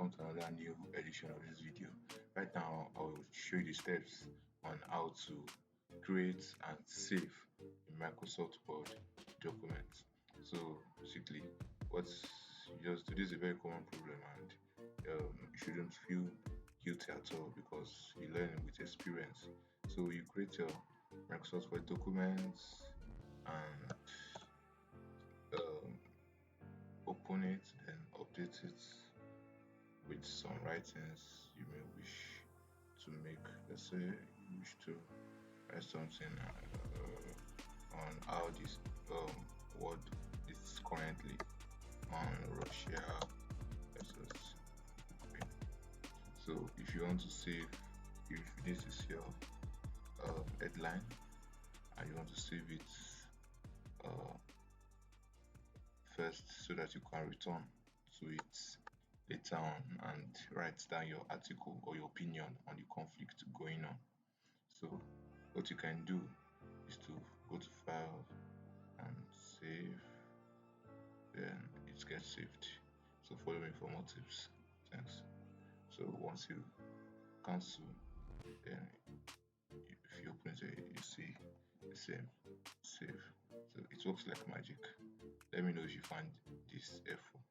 welcome to another new edition of this video. Right now, I will show you the steps on how to create and save a Microsoft Word document. So basically, what you just do, this is a very common problem, and you shouldn't feel guilty at all because you learn with experience. So you create your Microsoft Word documents and um, open it, then update it with some writings you may wish to make. Let's say you wish to write something on how this word is currently on Russia versus Ukraine. So if you want to save, if this is your headline and you want to save it uh, first so that you can return to it later on and write down your article or your opinion on the conflict going on. So what you can do is to go to file and save, then it gets saved. So follow me for more tips. Thanks. So once you cancel, then if you open it, you see the same save. So it works like magic. Let me know if you find this helpful.